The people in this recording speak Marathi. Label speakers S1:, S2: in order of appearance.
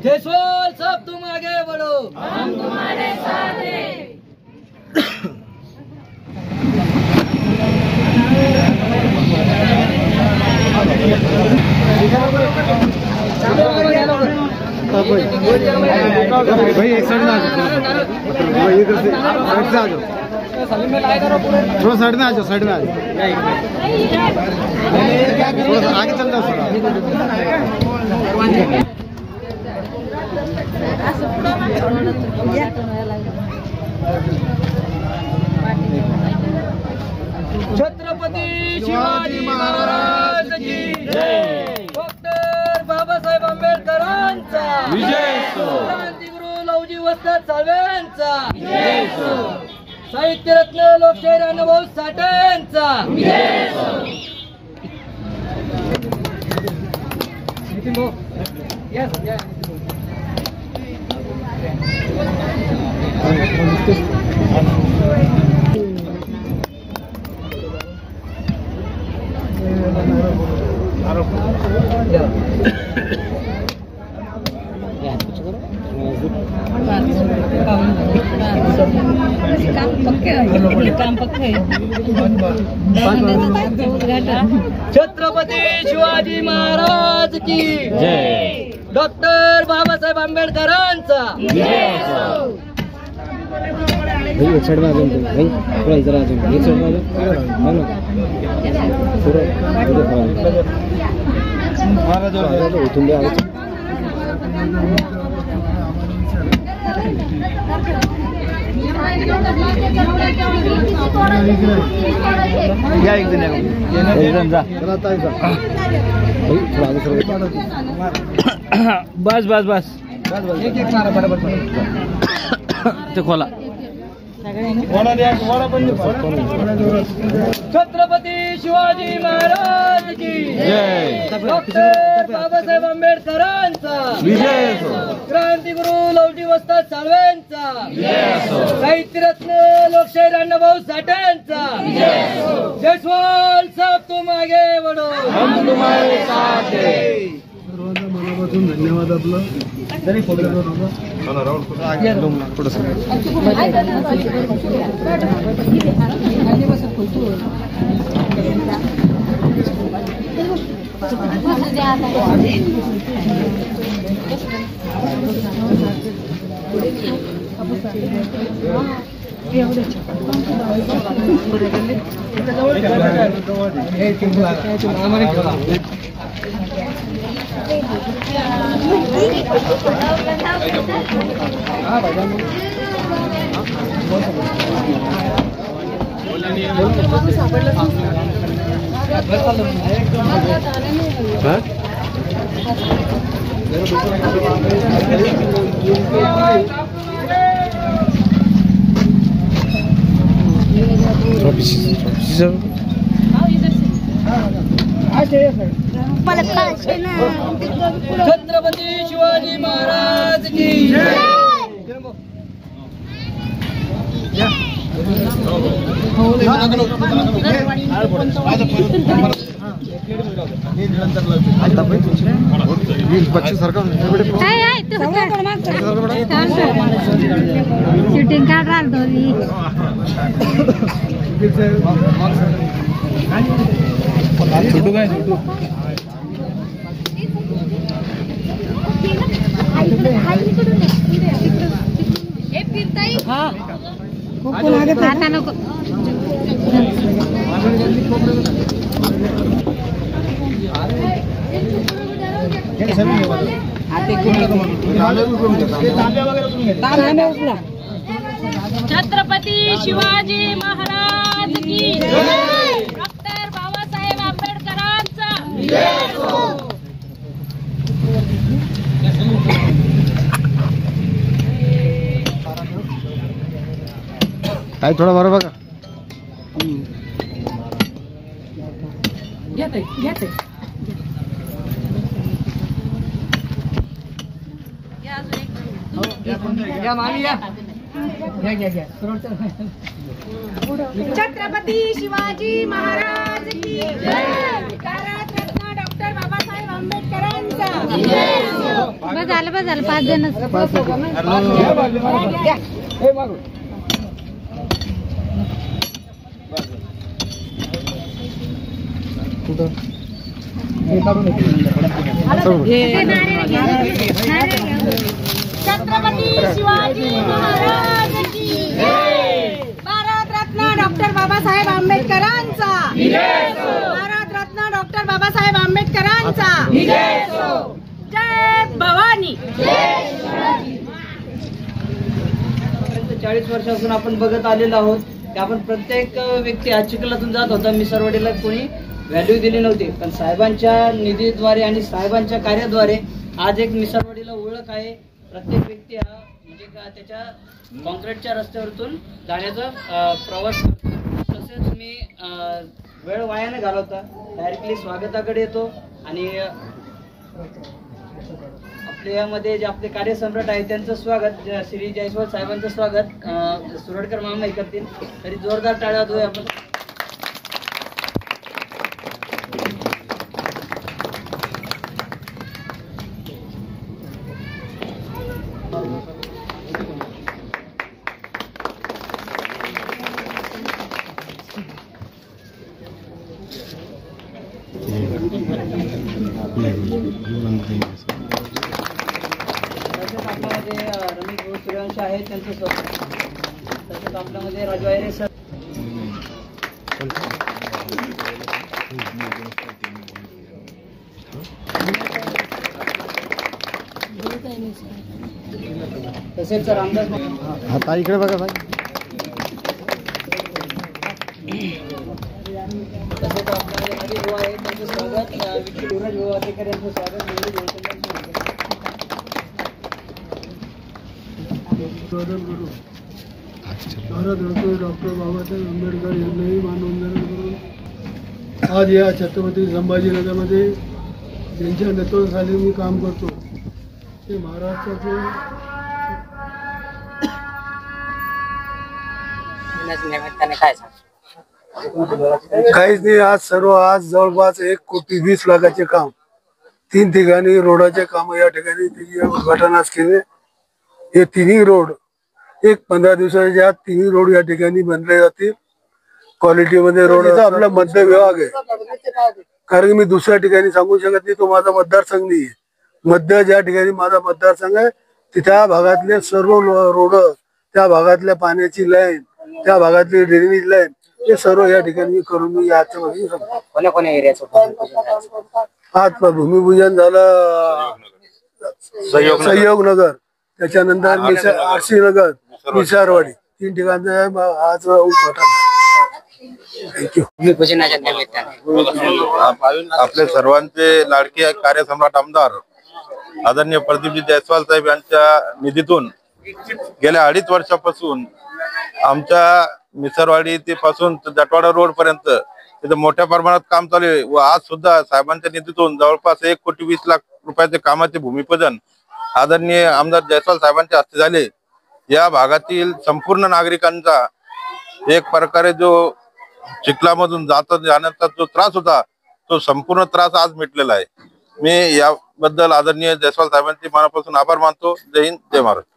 S1: जयस्वाल सब तुम आगे बढ़ो,
S2: हम तुम्हारे साथ हैं।
S3: भाई एक साइड में आ जाओ, भाई इधर से साइड से आ जाओ, थोड़ा साइड में आ जाओ, साइड में आ जाओ, थोड़ा सा आगे चल जाओ थोड़ा।
S1: छत्रपती शिवाजी महाराज की जय। डॉक्टर बाबासाहेब आंबेडकरांचा विजय असो। क्रांतिगुरु लवजी वस्ताद साळवेंचा विजय असो। साहित्यरत्न लोकशाहीर अण्णाभाऊ साठेंचा विजय असो।
S2: काम पक्के
S1: छत्रपती शिवाजी महाराज की जय। डॉक्टर बाबासाहेब आंबेडकरांचा विजय असो।
S3: भाई एक साइड में आ जाओ, भाई थोड़ा इधर आ जाओ, एक साइड में आ जाओ, महाराज इथून द्या। या एक दिन जा बस बस बस एक एक मारा बरोबर ते खोला।
S1: छत्रपती शिवाजी महाराज की जय। डॉक्टर बाबासाहेब आंबेडकरांचा विजय असो। क्रांतिगुरु लवजी वस्ताद साळवेंचा विजय असो। साहित्यरत्न लोकशाहीर अण्णाभाऊ साठेंचा विजय असो। जयस्वाल सब तुम आगे बढ़ो, हम तुम्हारे साथ हैं।
S3: मनापासून धन्यवाद आपलं।
S1: छत्रपती शिवाजी महाराज की जय।
S2: शूटिंग काढ राहिलो
S3: छोटू काय छोटू
S2: आता नको छत्रपती शिवाजी महाराज की जय। डॉक्टर बाबासाहेब आंबेडकरांचा विजय असो।
S3: काय थोडा बरोबर का
S2: घेते
S1: या मामी या
S2: छत्रपती शिवाजी महाराज की जय। भारतरत्न डॉक्टर बाबासाहेब आंबेडकर आंबेडकरांचा बस झालं 5 जण छत्रपती शिवाजी महाराज की जय. भारतरत्न डॉक्टर बाबासाहेब आंबेडकरांचा भारतरत्न डॉक्टर बाबासाहेब आंबेडकरांचा जय भवानी.
S1: 40 वर्षापासून आपण बघत आलेलो आहोत की आपण प्रत्येक व्यक्ती आज चिखलातून जात होता. मिसरवाडीला कोणी व्हॅल्यू दिली नव्हती, पण साहेबांच्या निधीद्वारे आणि साहेबांच्या कार्याद्वारे आज एक मिसरवाडीला ओळख आहे. प्रत्येक व्यक्ती हा म्हणजे त्याच्या कॉन्क्रीटच्या रस्त्यावरतून जाण्याचा प्रवास करतो. तसेच मी वेळ वाया न घालवता डायरेक्टली स्वागताकडे येतो आणि आपल्या यामध्ये जे आपले कार्यसम्राट आहेत त्यांचं स्वागत श्री जयस्वाल साहेबांचं स्वागत सुरडकर मामा करतील. तरी जोरदार टाळ्या वाजवूया आपण. आपल्यामध्ये रमेश भाऊ सूर्यवंशी आहेत त्यांचं स्वागत. तसेच आपल्यामध्ये राजू आयरे सर तसेच रामदास
S3: आता इकडे बघा भाई.
S1: तसेच आपल्यामध्ये नवी भाऊ आहेत त्यांचं स्वागत. विकी युवराज भाऊ आटेकर यांचं स्वागत.
S4: भारतरत्न डॉक्टर बाबासाहेब आंबेडकर यांनाही मानवंदना करून आज या छत्रपती संभाजीनगरमध्ये ज्यांच्या नेतृत्वाखाली मी काम करतो ते महाराष्ट्राचे काहीच नाही. आज जवळपास 1,20,00,000चे काम 3 ठिकाणी रोडाचे काम या ठिकाणी उद्घाटन आज केले. हे तिन्ही रोड 15 दिवसाच्या आत तिन्ही रोड या ठिकाणी बनले जातील. क्वालिटीमध्ये रोड आपला मध्य विभाग आहे, कारण मी दुसऱ्या ठिकाणी सांगू शकत नाही. तो माझा मतदारसंघ नाही आहे. मध्य ज्या ठिकाणी माझा मतदारसंघ आहे त्या भागातले सर्व रोड, त्या भागातल्या पाण्याची लाईन, त्या भागातली ड्रेनेज लाईन हे सर्व या ठिकाणी मी करून मी याच्या मध्ये
S1: कोण्या एरियाचं
S4: आज भूमिपूजन झालं. सहयोग नगर, त्याच्यानंतर आरसी नगर, मिसारवाडी 3 ठिकाणचं आज उद्घाटन.
S5: आपले सर्वांचे लाडके कार्यसम्राट आमदार आदरणीय प्रदीपजी जयस्वाल साहेब यांच्या निधीतून गेल्या 2.5 वर्षापासून आमच्या मिसरवाडी ते पासून जटवाडा रोड पर्यंत तिथे मोठ्या प्रमाणात काम चालू आहे. व आज सुद्धा साहेबांच्या निधीतून जवळपास 1,20,00,000 रुपयाचे कामाचे भूमिपूजन आदरणीय आमदार जयस्वाल साहेबांच्या हस्ते झाले. या भागातील संपूर्ण नागरिकांचा एक प्रकारे जो चिखलामधून जाण्याचा जो त्रास होता तो संपूर्ण त्रास आज मिटलेला आहे. मी याबद्दल आदरणीय जयस्वाल साहेबांचे मनापासून आभार मानतो. जय हिंद, जय महाराष्ट्र.